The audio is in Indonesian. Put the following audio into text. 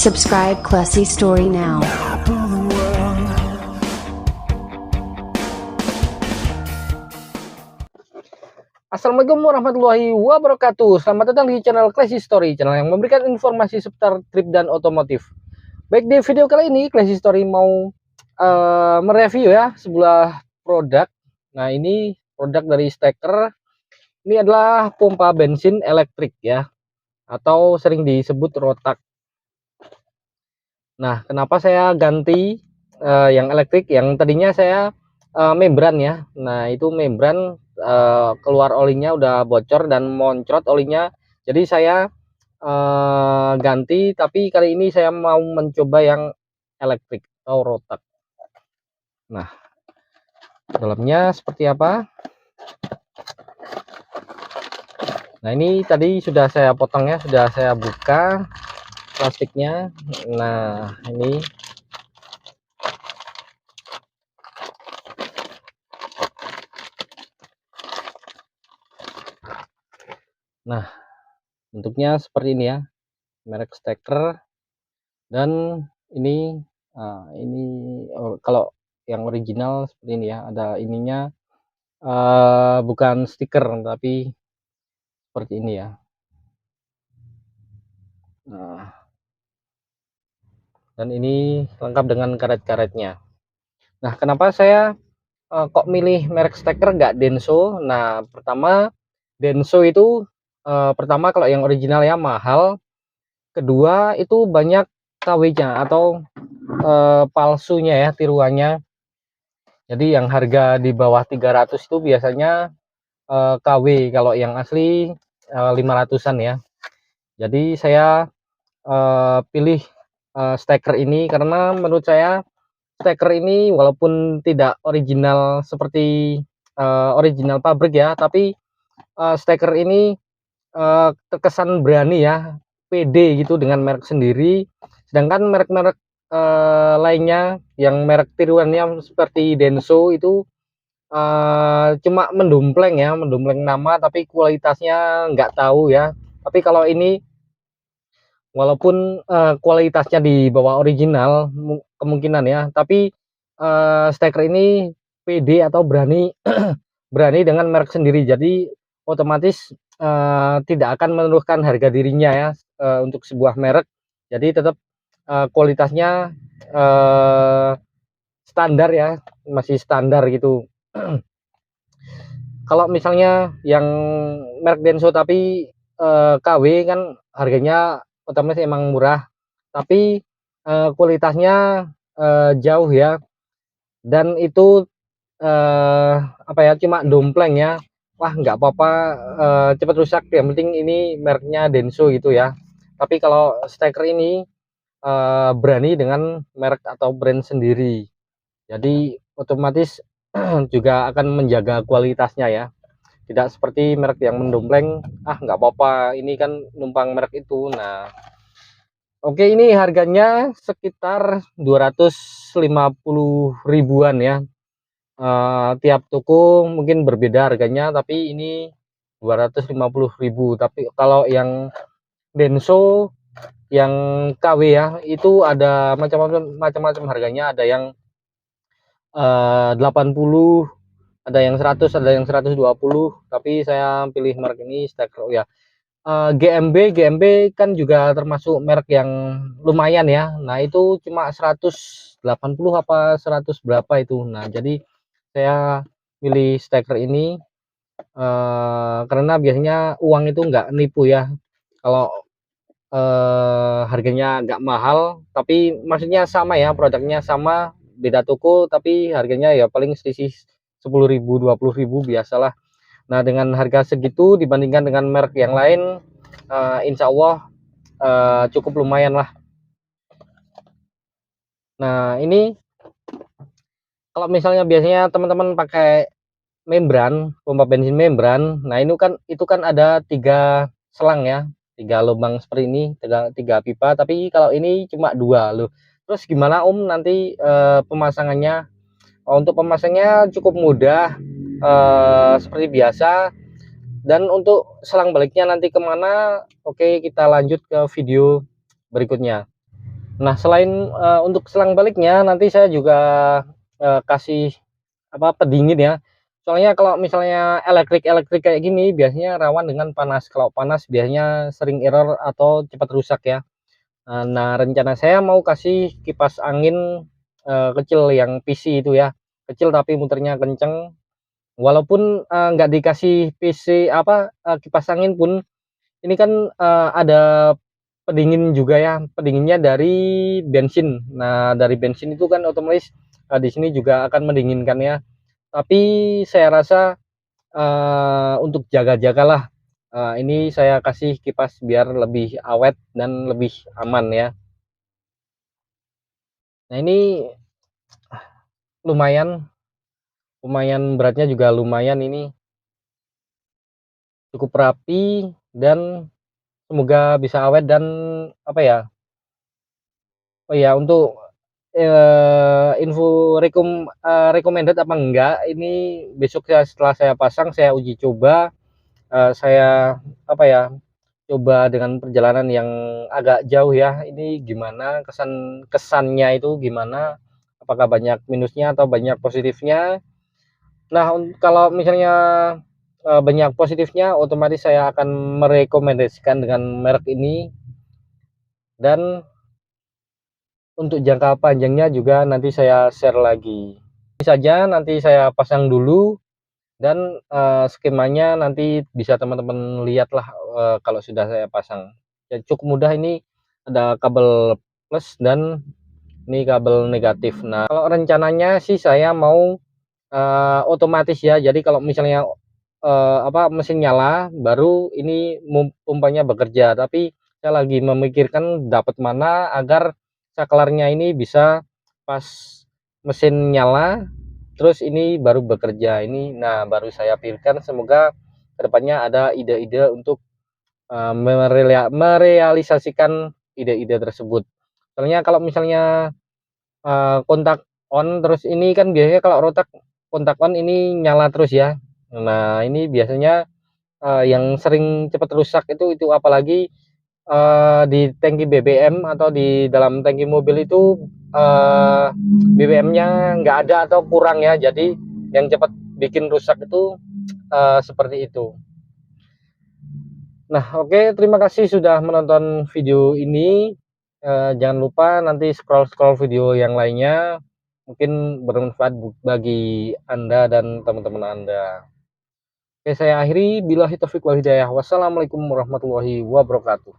Subscribe Classy Story now. Assalamualaikum warahmatullahi wabarakatuh. Selamat datang di channel Classy Story, channel yang memberikan informasi seputar trip dan otomotif. Baik, di video kali ini Classy Story mau mereview ya sebuah produk. Nah, ini produk dari Stacker. Ini adalah pompa bensin elektrik ya, atau sering disebut rotak. Nah, kenapa saya ganti yang elektrik? Yang tadinya saya membran ya. Nah, itu membran keluar olinya udah bocor dan moncrot olinya. Jadi saya ganti, tapi kali ini saya mau mencoba yang elektrik atau rotak. Nah, dalamnya seperti apa? Nah, ini tadi sudah saya potong ya, sudah saya buka plastiknya. Nah, ini nah, bentuknya seperti ini ya, merek Stacker. Dan ini kalau yang original seperti ini ya, ada ininya, bukan stiker tapi seperti ini ya. Nah, dan ini lengkap dengan karet-karetnya. Nah, kenapa saya kok milih merek Stacker nggak Denso? Nah, pertama Denso itu pertama kalau yang original ya mahal, kedua itu banyak KW-nya atau palsunya ya, tiruannya. Jadi yang harga di bawah 300 itu biasanya KW, kalau yang asli 500-an ya. Jadi saya pilih Stacker ini karena menurut saya Stacker ini walaupun tidak original seperti original pabrik ya, tapi Stacker ini terkesan berani ya, pede gitu dengan merek sendiri. Sedangkan merek-merek lainnya yang merek tiruannya seperti Denso itu cuma mendompleng ya, mendompleng nama tapi kualitasnya nggak tahu ya. Tapi kalau ini walaupun kualitasnya di bawah original kemungkinan ya, tapi Stacker ini pede atau berani berani dengan merek sendiri. Jadi otomatis tidak akan menurunkan harga dirinya ya untuk sebuah merek. Jadi tetap kualitasnya standar ya, masih standar gitu. Kalau misalnya yang merek Denso tapi KW kan harganya otomatis emang murah, tapi kualitasnya jauh ya, dan itu apa ya, cuma dompleng ya. Wah, nggak apa-apa, cepat rusak, yang penting ini mereknya Denso gitu ya. Tapi kalau Stacker ini berani dengan merek atau brand sendiri, jadi otomatis juga akan menjaga kualitasnya ya, tidak seperti merek yang mendompleng, nggak apa-apa ini kan numpang merek itu. Nah, oke, ini harganya sekitar 250 ribuan ya. Tiap toko mungkin berbeda harganya, tapi ini 250.000. Tapi kalau yang Denso yang KW ya, itu ada macam-macam harganya, ada yang 80, ada yang 100, ada yang 120, tapi saya pilih merek ini Stacker ya. GMB kan juga termasuk merek yang lumayan ya. Nah, itu cuma 180 apa 100 berapa itu. Nah, jadi saya pilih Stacker ini karena biasanya uang itu nggak nipu ya. Kalau harganya nggak mahal, tapi maksudnya sama ya, produknya sama, beda toko tapi harganya ya paling selisih 10.000 20.000 biasalah. Nah, dengan harga segitu dibandingkan dengan merek yang lain, insya Allah cukup lumayan lah. Nah, ini kalau misalnya biasanya teman-teman pakai membran, pompa bensin membran, nah itu kan ada 3 selang ya, 3 lubang seperti ini, 3 pipa, tapi kalau ini cuma 2 loh. Terus gimana Om nanti pemasangannya? Untuk pemasangnya cukup mudah, seperti biasa. Dan untuk selang baliknya nanti kemana? Oke, kita lanjut ke video berikutnya. Nah, selain untuk selang baliknya nanti saya juga kasih pendingin ya. Soalnya kalau misalnya elektrik kayak gini biasanya rawan dengan panas. Kalau panas biasanya sering error atau cepat rusak ya. Nah, rencana saya mau kasih kipas angin kecil yang PC itu ya. Kecil tapi muternya kenceng. Walaupun nggak dikasih PC kipas angin pun ini kan ada pendingin juga ya, pendinginnya dari bensin. Nah, dari bensin itu kan otomatis di sini juga akan mendinginkan ya. Tapi saya rasa untuk jaga-jagalah, ini saya kasih kipas biar lebih awet dan lebih aman ya. Nah, ini lumayan lumayan beratnya juga lumayan ini, cukup rapi dan semoga bisa awet dan apa ya, oh ya untuk info recommended apa enggak, ini besok setelah saya pasang saya uji coba, saya apa ya, coba dengan perjalanan yang agak jauh ya, ini gimana kesannya itu gimana, apakah banyak minusnya atau banyak positifnya. Nah, kalau misalnya banyak positifnya otomatis saya akan merekomendasikan dengan merek ini, dan untuk jangka panjangnya juga nanti saya share lagi. Ini saja nanti saya pasang dulu dan skemanya nanti bisa teman-teman lihatlah kalau sudah saya pasang. Ya cukup mudah, ini ada kabel plus dan ini kabel negatif. Nah, kalau rencananya sih saya mau otomatis ya. Jadi kalau misalnya mesin nyala baru ini pompanya bekerja, tapi saya lagi memikirkan dapat mana agar saklarnya ini bisa pas mesin nyala terus ini baru bekerja ini. Nah, baru saya pikirkan, semoga kedepannya ada ide-ide untuk merealisasikan ide-ide tersebut. Soalnya kalau misalnya kontak on terus ini kan biasanya kalau rotak kontak on ini nyala terus ya. Nah, ini biasanya yang sering cepat rusak itu apalagi di tangki BBM atau di dalam tangki mobil itu BBM-nya nggak ada atau kurang ya, jadi yang cepat bikin rusak itu seperti itu. Nah, oke, terima kasih sudah menonton video ini. Jangan lupa nanti scroll video yang lainnya, mungkin bermanfaat bagi Anda dan teman-teman Anda. Oke, saya akhiri, billahi taufik wal hidayah. Wassalamualaikum warahmatullahi wabarakatuh.